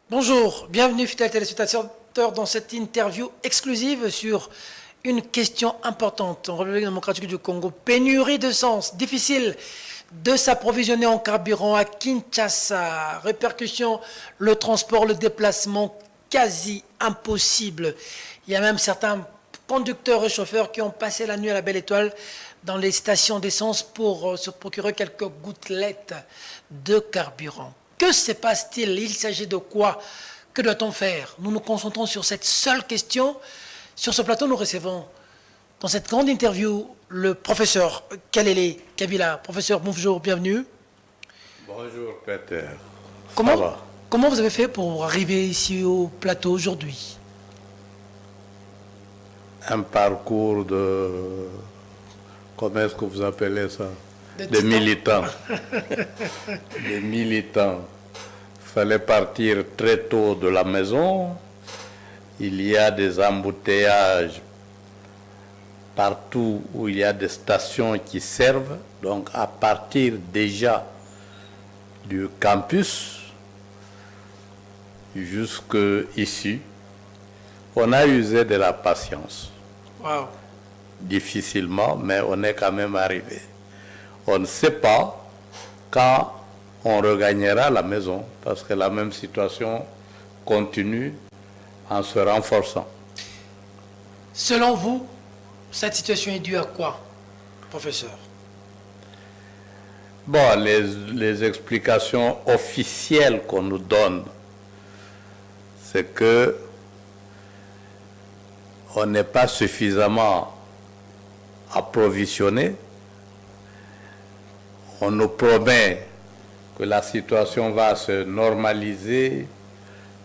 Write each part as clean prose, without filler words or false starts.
Bonjour, bienvenue fidèles téléspectateurs dans cette interview exclusive sur une question importante en République démocratique du Congo. Pénurie d'essence, difficile de s'approvisionner en carburant à Kinshasa. Répercussions, le transport, le déplacement quasi impossible. Il y a même certains conducteurs et chauffeurs qui ont passé la nuit à la Belle Étoile dans les stations d'essence pour se procurer quelques gouttelettes de carburant. Que se passe-t-il? Il s'agit de quoi? Que doit-on faire? Nous nous concentrons sur cette seule question. Sur ce plateau, nous recevons, dans cette grande interview, le professeur Kalele Kabila. Professeur, bonjour, bienvenue. Bonjour, Peter. Comment vous avez fait pour arriver ici au plateau aujourd'hui? Un parcours de... Comment est-ce que vous appelez ça? Des militants. Des militants. Il fallait partir très tôt de la maison. Il y a des embouteillages partout où il y a des stations qui servent. Donc à partir déjà du campus jusque ici, on a usé de la patience. Wow. Difficilement, mais on est quand même arrivé. On ne sait pas quand on regagnera la maison, parce que la même situation continue en se renforçant. Selon vous, cette situation est due à quoi, professeur? Bon, les explications officielles qu'on nous donne, c'est que on n'est pas suffisamment approvisionné. On nous promet que la situation va se normaliser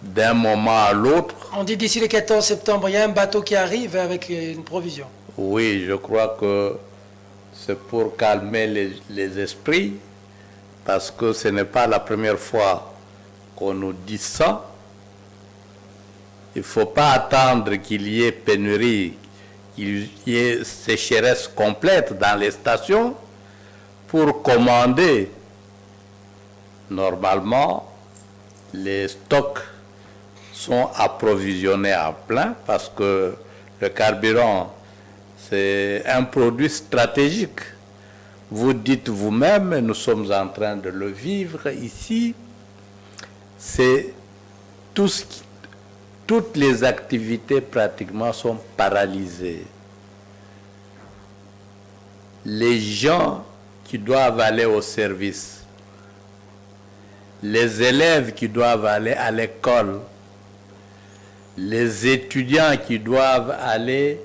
d'un moment à l'autre. On dit d'ici le 14 septembre, il y a un bateau qui arrive avec une provision. Oui, je crois que c'est pour calmer les esprits, parce que ce n'est pas la première fois qu'on nous dit ça. Il ne faut pas attendre qu'il y ait pénurie, qu'il y ait sécheresse complète dans les stations pour commander. Normalement, les stocks sont approvisionnés à plein parce que le carburant, c'est un produit stratégique. Vous dites vous-même, nous sommes en train de le vivre ici, c'est toutes les activités pratiquement sont paralysées. Les gens qui doivent aller au service, les élèves qui doivent aller à l'école, les étudiants qui doivent aller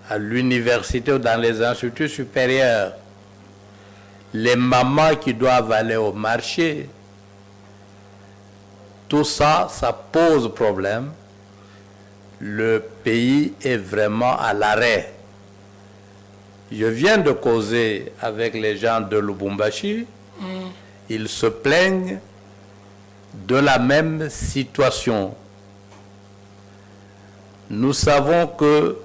à l'université ou dans les instituts supérieurs, les mamans qui doivent aller au marché, tout ça, ça pose problème. Le pays est vraiment à l'arrêt. Je viens de causer avec les gens de Lubumbashi. Ils se plaignent de la même situation. Nous savons que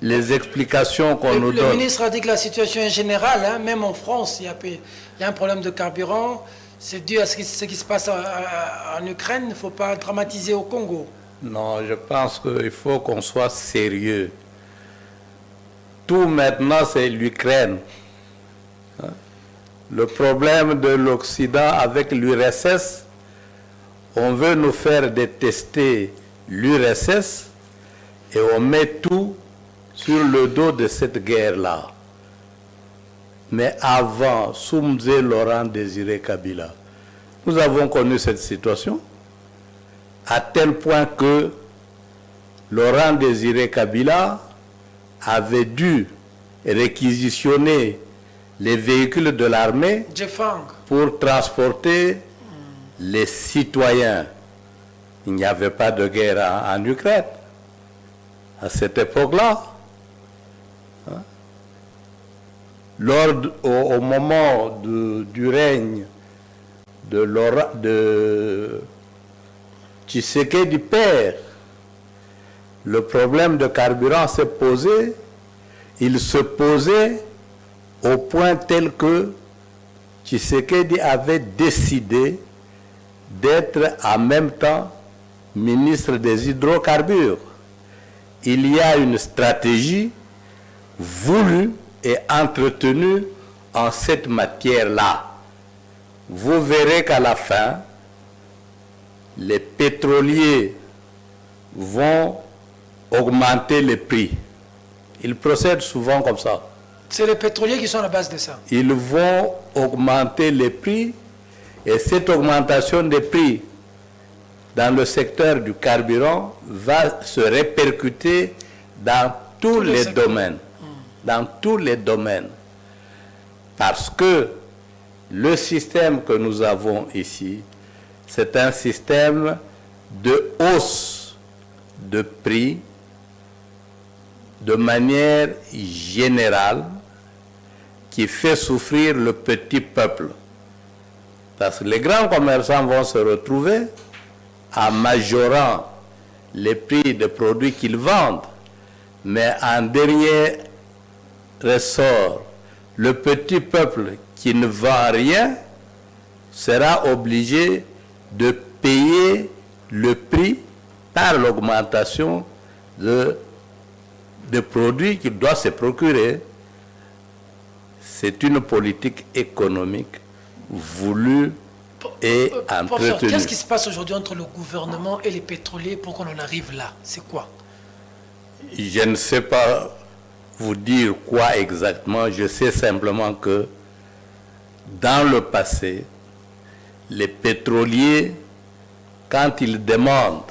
les explications qu'on nous donne... Le ministre a dit que la situation est générale, hein, même en France, il y a un problème de carburant. C'est dû à ce qui se passe en Ukraine, il ne faut pas dramatiser au Congo. Non, je pense qu'il faut qu'on soit sérieux. Tout maintenant, c'est l'Ukraine. Le problème de l'Occident avec l'URSS, on veut nous faire détester l'URSS et on met tout sur le dos de cette guerre-là. Mais avant, Soumze Laurent Désiré Kabila, nous avons connu cette situation à tel point que Laurent Désiré Kabila avait dû réquisitionner les véhicules de l'armée pour transporter les citoyens. Il n'y avait pas de guerre en Ukraine à cette époque-là. Au moment du règne de Tshisekedi père, le problème de carburant s'est posé. Il se posait au point tel que Tshisekedi avait décidé d'être en même temps ministre des hydrocarbures. Il y a une stratégie voulue et entretenue en cette matière-là. Vous verrez qu'à la fin, les pétroliers vont augmenter les prix. Ils procèdent souvent comme ça. C'est les pétroliers qui sont à la base de ça. Ils vont augmenter les prix et cette augmentation des prix dans le secteur du carburant va se répercuter dans tous les domaines. Dans tous les domaines. Parce que le système que nous avons ici, c'est un système de hausse de prix de manière générale qui fait souffrir le petit peuple. Parce que les grands commerçants vont se retrouver en majorant les prix des produits qu'ils vendent. Mais en dernier ressort, le petit peuple qui ne vend rien sera obligé de payer le prix par l'augmentation de produits qu'il doit se procurer. C'est une politique économique voulue et entretenue. Qu'est-ce qui se passe aujourd'hui entre le gouvernement et les pétroliers pour qu'on en arrive là? C'est quoi? Je ne sais pas vous dire quoi exactement. Je sais simplement que dans le passé, les pétroliers, quand ils demandent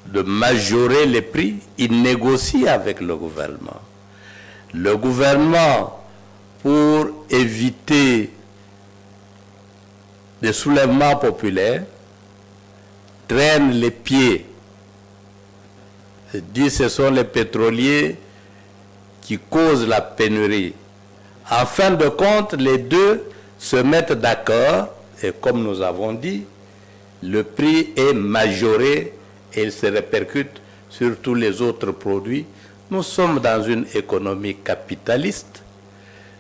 de majorer les prix, ils négocient avec le gouvernement. Le gouvernement, pour éviter des soulèvements populaires, traîne les pieds. Dit ce sont les pétroliers qui causent la pénurie. En fin de compte, les deux se mettent d'accord et comme nous avons dit, le prix est majoré et il se répercute sur tous les autres produits. Nous sommes dans une économie capitaliste.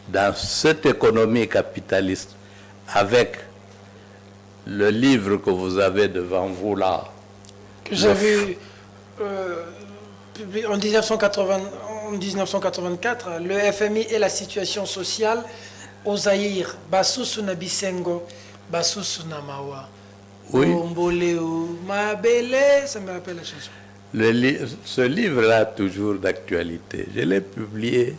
Dans cette économie capitaliste, avec le livre que vous avez devant vous là, que j'avais publié en 1984, le FMI et la situation sociale au Zaïre, Basusu na Bisengo, Basusu na Mawa. Oui. Omboleo, Mabele, ça me rappelle la chanson. Ce livre-là, toujours d'actualité, je l'ai publié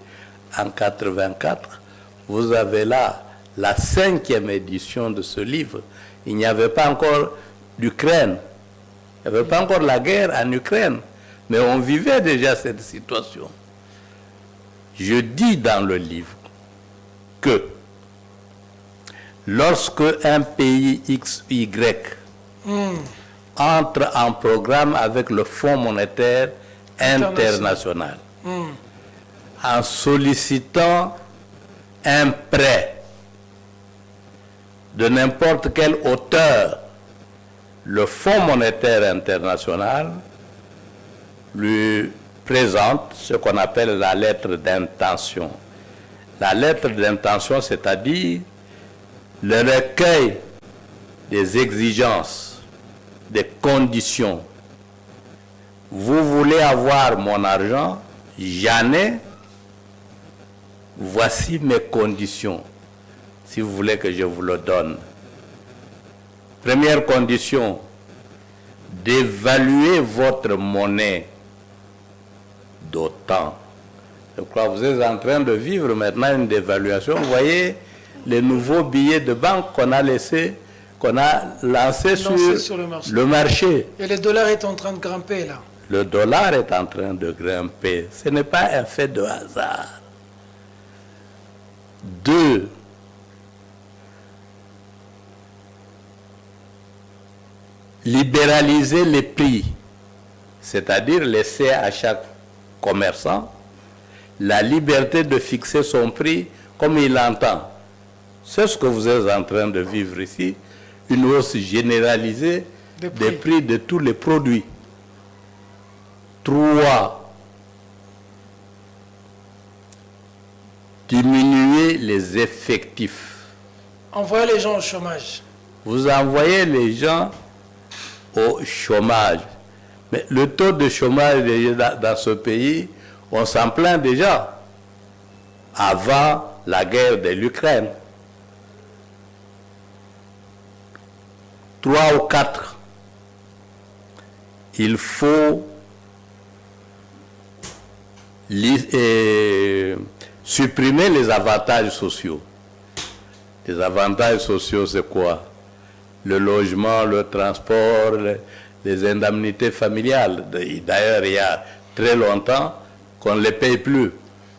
en 84. Vous avez là la 5e édition de ce livre. Il n'y avait pas encore d'Ukraine. Il n'y avait pas encore la guerre en Ukraine. Mais on vivait déjà cette situation. Je dis dans le livre que lorsque un pays XY entre en programme avec le Fonds monétaire international, en sollicitant un prêt de n'importe quelle hauteur, le Fonds monétaire international lui présente ce qu'on appelle la lettre d'intention. La lettre d'intention, c'est-à-dire le recueil des exigences, des conditions. Vous voulez avoir mon argent, j'en ai. Voici mes conditions, si vous voulez que je vous le donne. Première condition, d'évaluer votre monnaie d'autant. Je crois que vous êtes en train de vivre maintenant une dévaluation. Vous voyez les nouveaux billets de banque qu'on a laissés, qu'on a lancés sur le marché. Et le dollar est en train de grimper là. Le dollar est en train de grimper. Ce n'est pas un fait de hasard. 2. Libéraliser les prix, c'est-à-dire laisser à chaque commerçant la liberté de fixer son prix comme il l'entend. C'est ce que vous êtes en train de vivre ici, une hausse généralisée des prix de tous les produits. 3. Diminuer les effectifs. Envoyer les gens au chômage. vous envoyez les gens au chômage. Mais le taux de chômage dans ce pays, on s'en plaint déjà avant la guerre de l'Ukraine. 3 ou 4. Il faut supprimer les avantages sociaux. Les avantages sociaux, c'est quoi? Le logement, le transport, les indemnités familiales. D'ailleurs, il y a très longtemps qu'on ne les paye plus.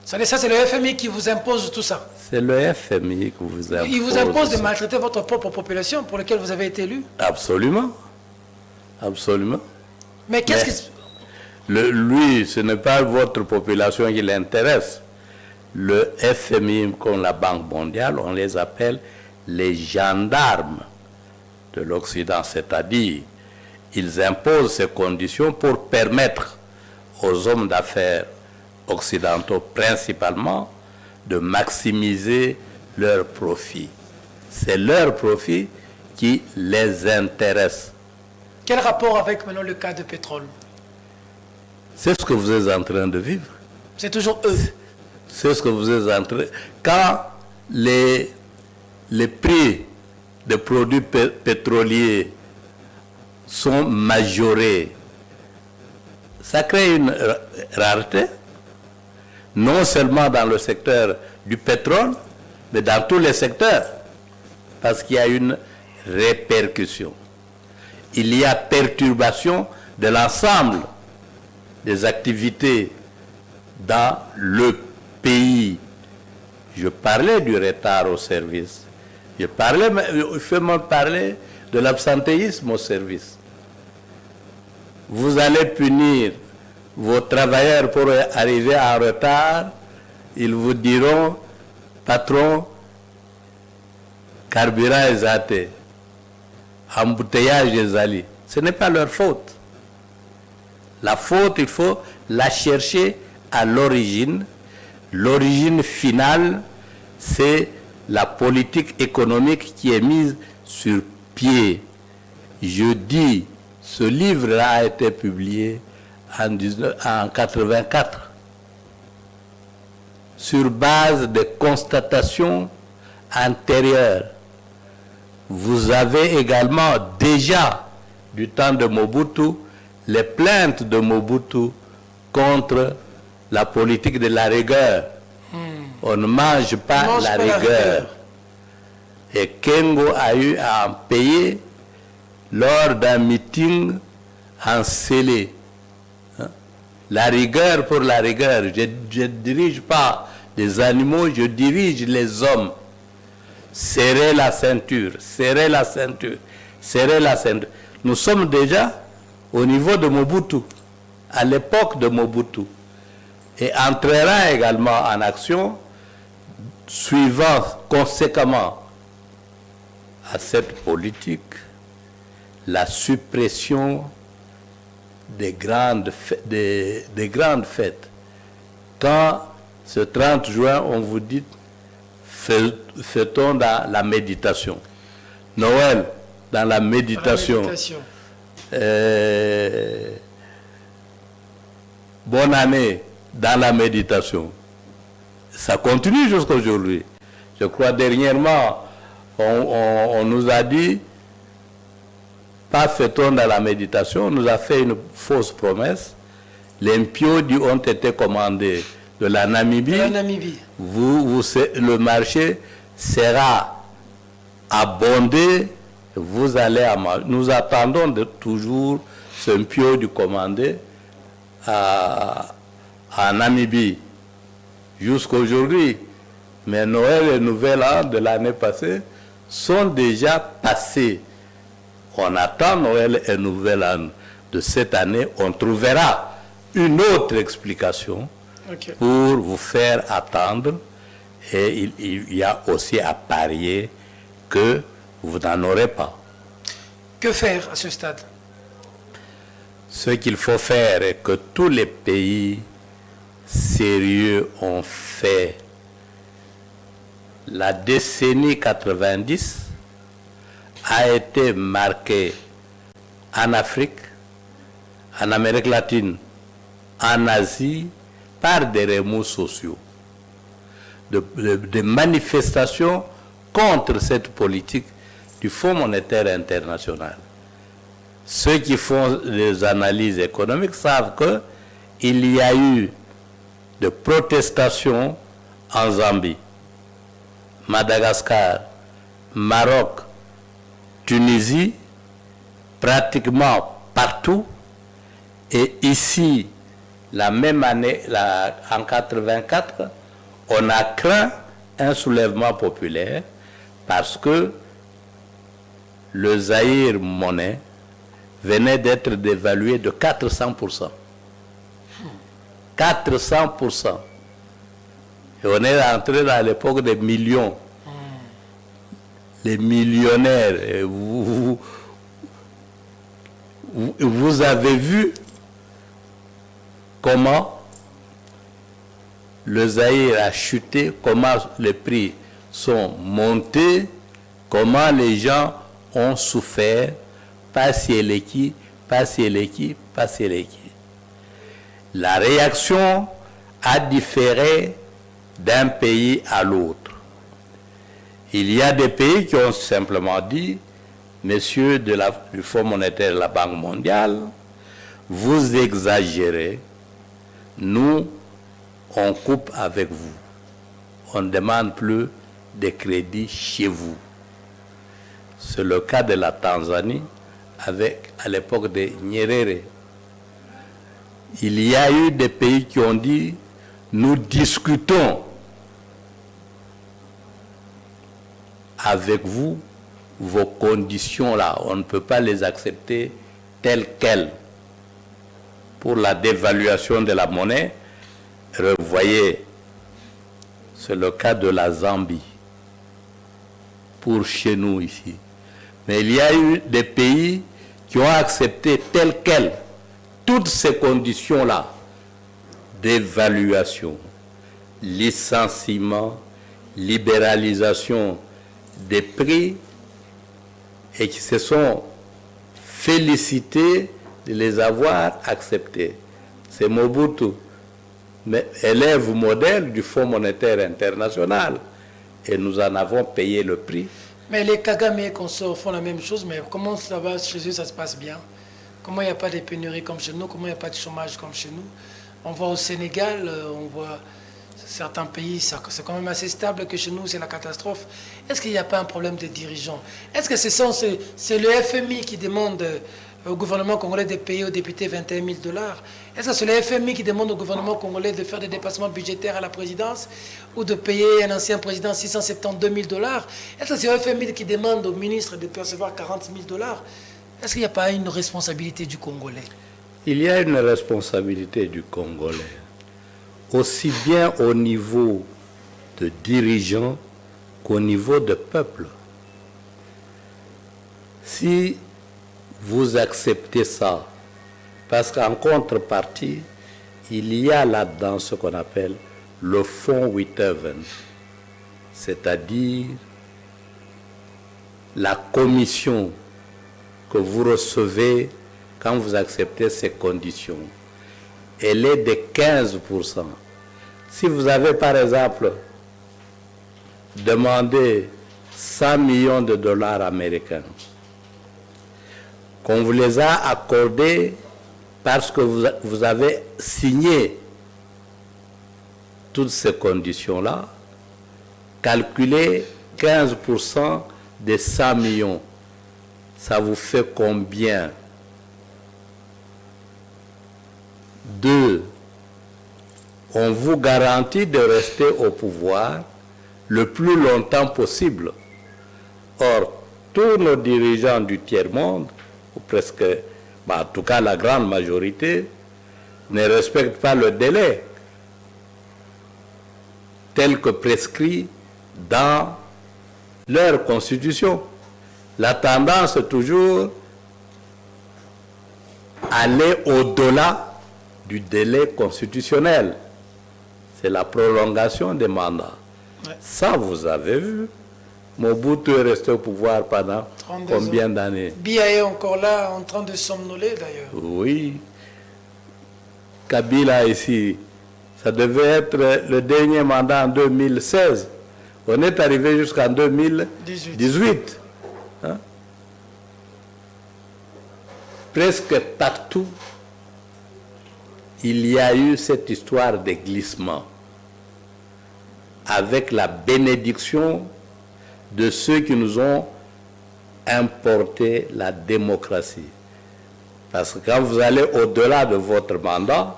Ça, c'est le FMI qui vous impose tout ça. C'est le FMI qui vous impose. Il vous impose de maltraiter votre propre population pour laquelle vous avez été élu. Absolument. Absolument. Mais qu'est-ce qui... Lui, ce n'est pas votre population qui l'intéresse. Le FMI, comme la Banque mondiale, on les appelle les gendarmes de l'Occident, c'est-à-dire ils imposent ces conditions pour permettre aux hommes d'affaires occidentaux principalement de maximiser leurs profits. C'est leur profit qui les intéresse. Quel rapport avec maintenant le cas de pétrole? C'est ce que vous êtes en train de vivre. C'est toujours eux. C'est ce que vous êtes en train... Quand les prix des produits pétroliers sont majorés, ça crée une rareté, non seulement dans le secteur du pétrole, mais dans tous les secteurs, parce qu'il y a une répercussion. Il y a perturbation de l'ensemble des activités dans le pays. Je parlais du retard au service. Je fais même parler de l'absentéisme au service. Vous allez punir vos travailleurs pour arriver en retard. Ils vous diront, patron, carburant est zaté, embouteillage est allé. Ce n'est pas leur faute. La faute, il faut la chercher à l'origine. L'origine finale, c'est la politique économique qui est mise sur pied. Je dis, ce livre-là a été publié en 1984 sur base de constatations antérieures. Vous avez également déjà, du temps de Mobutu, les plaintes de Mobutu contre la politique de la rigueur. On ne mange pas la rigueur. Et Kengo a eu à en payer lors d'un meeting en scellé. La rigueur pour la rigueur. Je ne dirige pas les animaux, je dirige les hommes. Serrez la ceinture, serrez la ceinture, serrez la ceinture. Nous sommes déjà au niveau de Mobutu, à l'époque de Mobutu, et entrera également en action, suivant conséquemment à cette politique la suppression des grandes fêtes. Quand ce 30 juin, on vous dit, fait-on dans la méditation. Noël, dans la méditation. Bonne année, dans la méditation. Ça continue jusqu'à aujourd'hui. Je crois dernièrement, on nous a dit, pas fait-on dans la méditation, on nous a fait une fausse promesse. Les mpiodi ont été commandés de la Namibie. Le marché sera abondé, vous allez à manger. Nous attendons toujours ce mpiodi commandé en Namibie jusqu'à aujourd'hui. Mais Noël et Nouvel An de l'année passée sont déjà passés. On attend Noël et Nouvel An de cette année. On trouvera une autre explication pour vous faire attendre. Et il y a aussi à parier que vous n'en aurez pas. Que faire à ce stade? Ce qu'il faut faire est que tous les pays sérieux ont fait. La décennie 90 a été marqué en Afrique, en Amérique latine, en Asie, par des remous sociaux, des manifestations contre cette politique du Fonds monétaire international. Ceux qui font les analyses économiques savent qu'il y a eu de protestations en Zambie, Madagascar, Maroc, Tunisie, pratiquement partout. Et ici, la même année, en 1984, on a craint un soulèvement populaire parce que le Zaïre monnaie venait d'être dévalué de 400%. 400%. Et on est entré dans l'époque des millions. Les millionnaires. Et vous avez vu comment le Zaïre a chuté, comment les prix sont montés, comment les gens ont souffert, pas Sieleki, pas Sieleki, pas Sieleki. La réaction a différé d'un pays à l'autre. Il y a des pays qui ont simplement dit, messieurs du Fonds monétaire de la Banque mondiale, vous exagérez, nous, on coupe avec vous. On ne demande plus de crédit chez vous. C'est le cas de la Tanzanie, à l'époque de Nyerere. Il y a eu des pays qui ont dit, nous discutons avec vous vos conditions là. On ne peut pas les accepter telles quelles. Pour la dévaluation de la monnaie, vous voyez, c'est le cas de la Zambie, pour chez nous ici. Mais il y a eu des pays qui ont accepté telles quelles toutes ces conditions-là, d'évaluation, licenciement, libéralisation des prix, et qui se sont félicités de les avoir acceptés. C'est Mobutu, élève modèle du Fonds monétaire international, et nous en avons payé le prix. Mais les Kagame consorts font la même chose, mais comment ça va chez eux, ça se passe bien? Comment il n'y a pas de pénurie comme chez nous? Comment il n'y a pas de chômage comme chez nous? On voit au Sénégal, on voit certains pays, c'est quand même assez stable, que chez nous, c'est la catastrophe. Est-ce qu'il n'y a pas un problème de dirigeants? Est-ce que c'est le FMI qui demande au gouvernement congolais de payer aux députés 21 000 $? Est-ce que c'est le FMI qui demande au gouvernement congolais de faire des dépassements budgétaires à la présidence ou de payer un ancien président 672 000 $? Est-ce que c'est le FMI qui demande au ministre de percevoir 40 000 $? Est-ce qu'il n'y a pas une responsabilité du Congolais? Il y a une responsabilité du Congolais, aussi bien au niveau de dirigeants qu'au niveau de peuple. Si vous acceptez ça, parce qu'en contrepartie, il y a là-dedans ce qu'on appelle le fonds Witthaven, c'est-à-dire la commission que vous recevez quand vous acceptez ces conditions. Elle est de 15%. Si vous avez par exemple demandé 100 millions de dollars américains, qu'on vous les a accordés parce que vous avez signé toutes ces conditions-là, calculez 15% des 100 millions. Ça vous fait combien? 2. On vous garantit de rester au pouvoir le plus longtemps possible. Or, tous nos dirigeants du tiers-monde, ou presque, en tout cas la grande majorité, ne respectent pas le délai tel que prescrit dans leur constitution. La tendance est toujours aller au-delà du délai constitutionnel. C'est la prolongation des mandats. Ouais. Ça, vous avez vu. Mobutu est resté au pouvoir pendant 32 combien ans. d'années? Biya est encore là, en train de somnoler d'ailleurs. Oui. Kabila ici, ça devait être le dernier mandat en 2016. On est arrivé jusqu'en 2018. Hein? Presque partout, il y a eu cette histoire de glissement avec la bénédiction de ceux qui nous ont importé la démocratie. Parce que quand vous allez au-delà de votre mandat,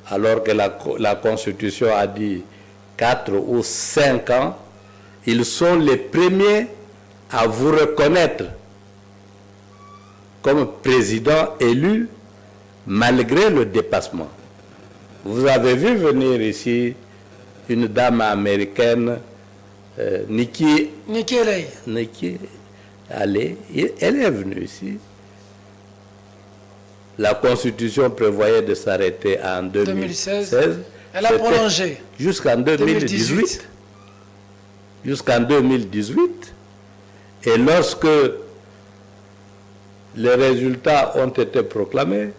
alors que la Constitution a dit 4 ou 5 ans, ils sont les premiers à vous reconnaître comme président élu malgré le dépassement. Vous avez vu venir ici une dame américaine, Nikki Haley, elle est venue ici. La Constitution prévoyait de s'arrêter en 2016. Elle a prolongé. Jusqu'en 2018. Jusqu'en 2018. Et lorsque les résultats ont été proclamés,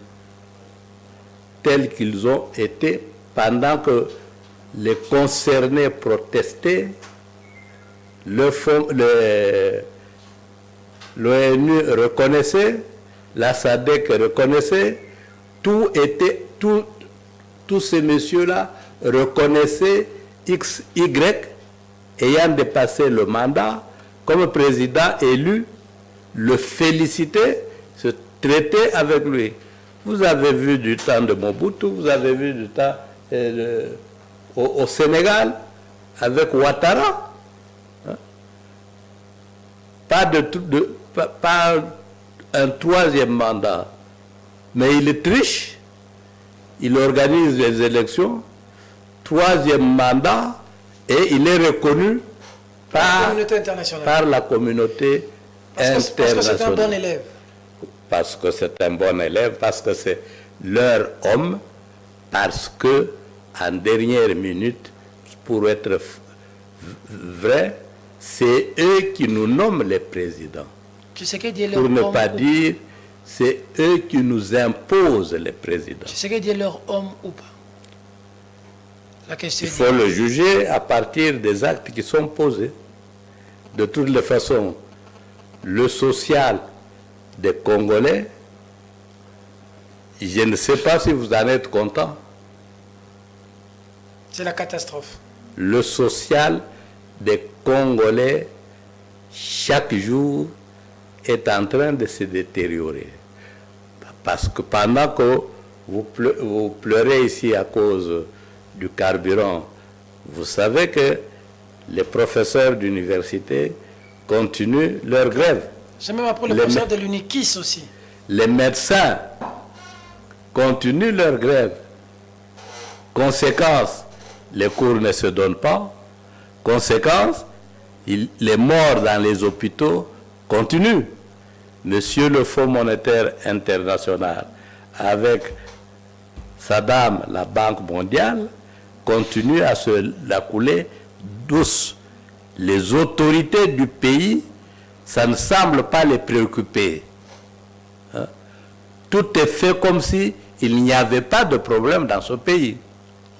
tels qu'ils ont été, pendant que les concernés protestaient, l'ONU reconnaissait, la SADC reconnaissait, tous ces messieurs-là reconnaissaient X, Y, ayant dépassé le mandat, comme président élu, le féliciter, se traiter avec lui. Vous avez vu du temps de Mobutu, vous avez vu du temps au Sénégal, avec Ouattara. Hein? Pas un troisième mandat. Mais il triche, il organise les élections, troisième mandat, et il est reconnu par la communauté internationale. Parce que c'est un bon élève. Parce que c'est un bon élève, parce que c'est leur homme, parce que en dernière minute, pour être vrai, c'est eux qui nous nomment les présidents. Pour ne pas dire, c'est eux qui nous imposent les présidents. Tu sais qu'il est leur homme ou pas? La question Il faut le juger à partir des actes qui sont posés. De toutes les façons, le social des Congolais, je ne sais pas si vous en êtes content. C'est la catastrophe. Le social des Congolais, chaque jour, est en train de se détériorer. Parce que pendant que vous pleurez ici à cause du carburant, vous savez que les professeurs d'université continuent leur grève. C'est même après les professeurs de l'UNIKIS aussi. Les médecins continuent leur grève. Conséquence, les cours ne se donnent pas. Conséquence, les morts dans les hôpitaux continuent. Monsieur le Fonds monétaire international, avec sa dame, la Banque mondiale, continue à se la couler douce. Les autorités du pays, ça ne semble pas les préoccuper. Hein? Tout est fait comme si il n'y avait pas de problème dans ce pays.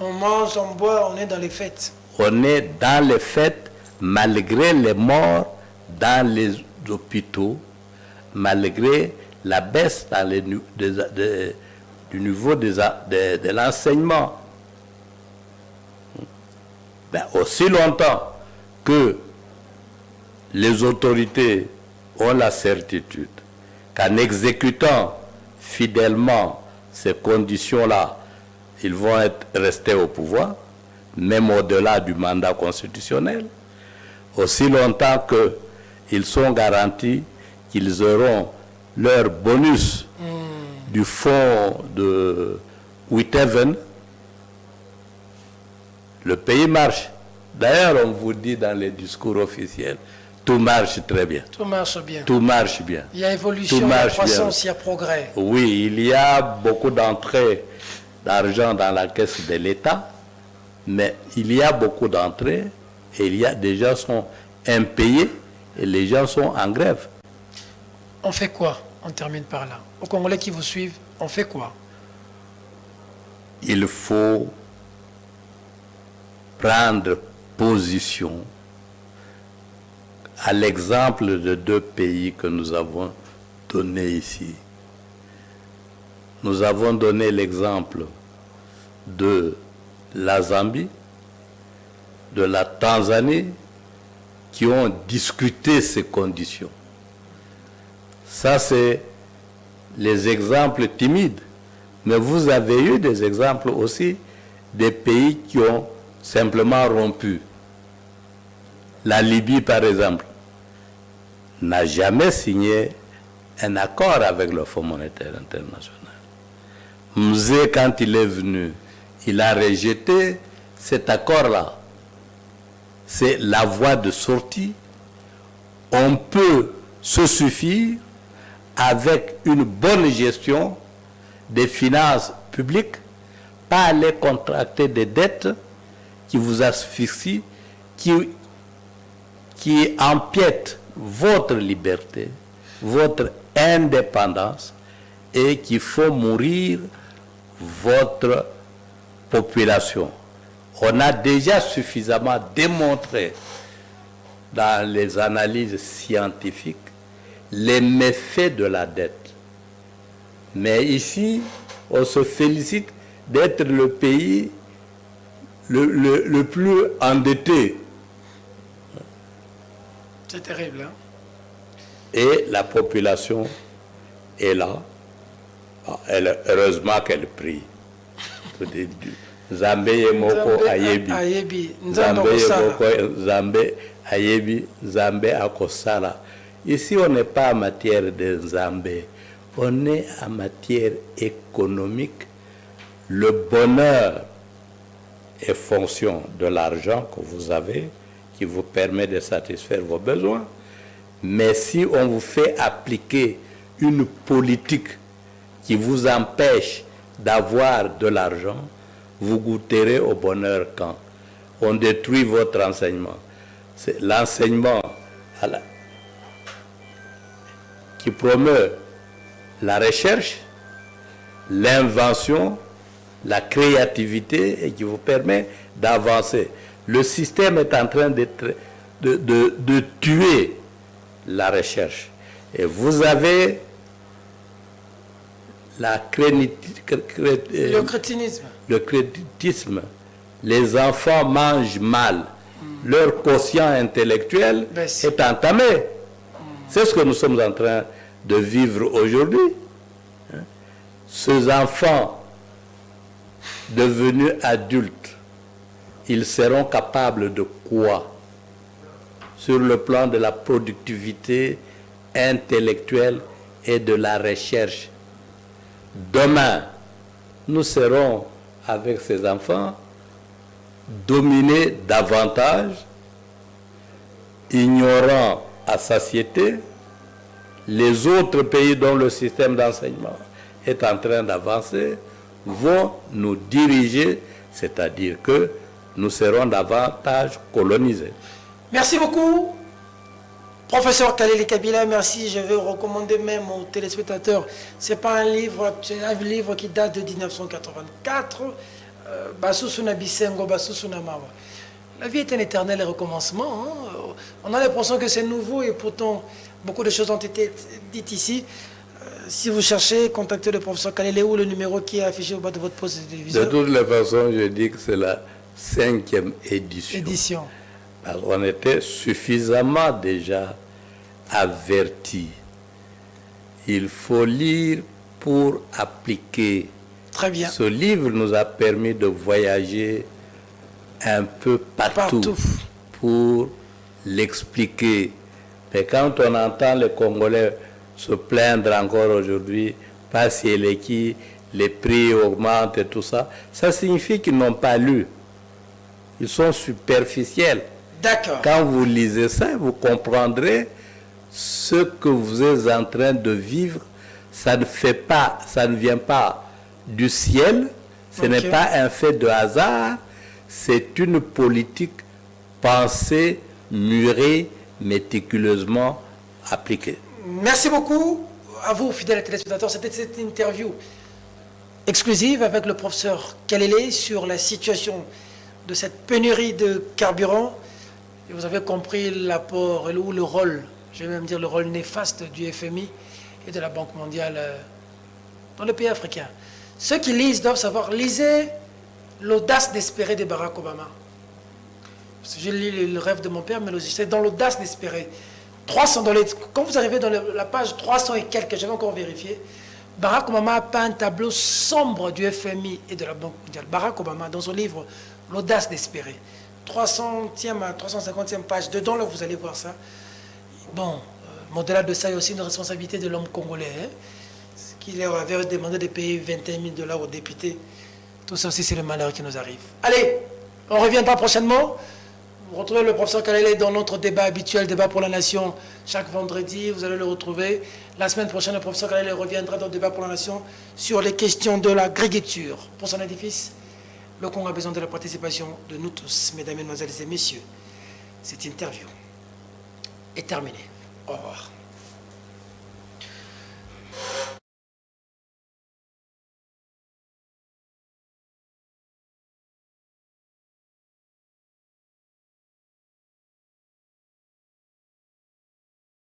On mange, on boit, on est dans les fêtes. On est dans les fêtes, malgré les morts dans les hôpitaux, malgré la baisse dans du niveau de l'enseignement. Ben, aussi longtemps que les autorités ont la certitude qu'en exécutant fidèlement ces conditions-là, ils vont rester au pouvoir, même au-delà du mandat constitutionnel, aussi longtemps qu'ils sont garantis qu'ils auront leur bonus du fonds de Withaven, le pays marche. D'ailleurs, on vous dit dans les discours officiels, tout marche très bien. Tout marche bien. Tout marche bien. Il y a évolution, il y a croissance, il y a progrès. Oui, il y a beaucoup d'entrées d'argent dans la caisse de l'État, mais il y a beaucoup d'entrées et il y a des gens qui sont impayés et les gens sont en grève. On fait quoi? On termine par là. Aux Congolais qui vous suivent, on fait quoi? Il faut prendre position à l'exemple de deux pays que nous avons donné ici. Nous avons donné l'exemple de la Zambie, de la Tanzanie, qui ont discuté ces conditions. Ça, c'est les exemples timides. Mais vous avez eu des exemples aussi des pays qui ont simplement rompu. La Libye, par exemple, n'a jamais signé un accord avec le Fonds monétaire international. Mzee, quand il est venu, il a rejeté cet accord-là. C'est la voie de sortie. On peut se suffire avec une bonne gestion des finances publiques, pas aller contracter des dettes qui vous asphyxient, qui empiètent votre liberté, votre indépendance et qui font mourir votre population. On a déjà suffisamment démontré dans les analyses scientifiques les méfaits de la dette. Mais ici, on se félicite d'être le pays le plus endetté. C'est terrible, hein? Et la population est là. Heureusement qu'elle prie. Zambé moko ayebi. Zambé ayebi. Zambé akosala. Ici, on n'est pas en matière de Zambé. On est en matière économique. Le bonheur est fonction de l'argent que vous avez, qui vous permet de satisfaire vos besoins. Mais si on vous fait appliquer une politique qui vous empêche d'avoir de l'argent, vous goûterez au bonheur quand on détruit votre enseignement. C'est l'enseignement qui promeut la recherche, l'invention, la créativité et qui vous permet d'avancer. Le système est en train de tuer la recherche. Et vous avez le crétinisme. Le crétinisme. Les enfants mangent mal. Leur quotient intellectuel est entamé. C'est ce que nous sommes en train de vivre aujourd'hui. Ces enfants devenus adultes, ils seront capables de quoi? Sur le plan de la productivité intellectuelle et de la recherche. Demain, nous serons, avec ces enfants, dominés davantage, ignorants à satiété. Les autres pays dont le système d'enseignement est en train d'avancer vont nous diriger, c'est-à-dire que nous serons davantage colonisés. Merci beaucoup, professeur Kalele Kabila. Merci. Je vais recommander même aux téléspectateurs. C'est pas un livre, c'est un livre qui date de 1984. Basusuna Bisengo, Basusuna Mawa. La vie est un éternel recommencement. Hein. On a l'impression que c'est nouveau et pourtant beaucoup de choses ont été dites ici. Si vous cherchez, contactez le professeur Kalele ou le numéro qui est affiché au bas de votre poste de télévision. De toutes les façons, je dis que c'est la 5e édition. Alors, on était suffisamment déjà avertis. Il faut lire pour appliquer. Très bien. Ce livre nous a permis de voyager un peu partout. Pour l'expliquer. Mais quand on entend les Congolais se plaindre encore aujourd'hui, pas si les prix augmentent et tout ça, ça signifie qu'ils n'ont pas lu. Ils sont superficiels. D'accord. Quand vous lisez ça, vous comprendrez ce que vous êtes en train de vivre. Ça ne vient pas du ciel, ce n'est pas un fait de hasard, c'est une politique pensée, mûrie méticuleusement appliquée. Merci beaucoup à vous, fidèles téléspectateurs. C'était cette interview exclusive avec le professeur Kalele sur la situation de cette pénurie de carburant. Et vous avez compris l'apport ou le rôle, je vais même dire le rôle néfaste du FMI et de la Banque mondiale dans les pays africains. Ceux qui lisent doivent savoir, lisez l'audace d'espérer de Barack Obama. Je lis le rêve de mon père, mais c'est dans l'audace d'espérer. 300 quand vous arrivez dans la page 300 et quelques, j'avais encore vérifié, Barack Obama a peint un tableau sombre du FMI et de la Banque mondiale. Barack Obama, dans son livre L'audace d'espérer, 300e à 350e page, dedans là vous allez voir ça. Bon, au-delà de ça, il y a aussi une responsabilité de l'homme congolais, hein, qui leur avait demandé de payer 21 000 $ aux députés. Tout ça aussi, c'est le malheur qui nous arrive. Allez, on reviendra prochainement. Vous retrouvez le professeur Kalele dans notre débat habituel, débat pour la nation, chaque vendredi, vous allez le retrouver. La semaine prochaine, le professeur Kalele reviendra dans le débat pour la nation sur les questions de l'agriculture. Pour son édifice, le Congo a besoin de la participation de nous tous, mesdames, mesdemoiselles et messieurs. Cette interview est terminée. Au revoir.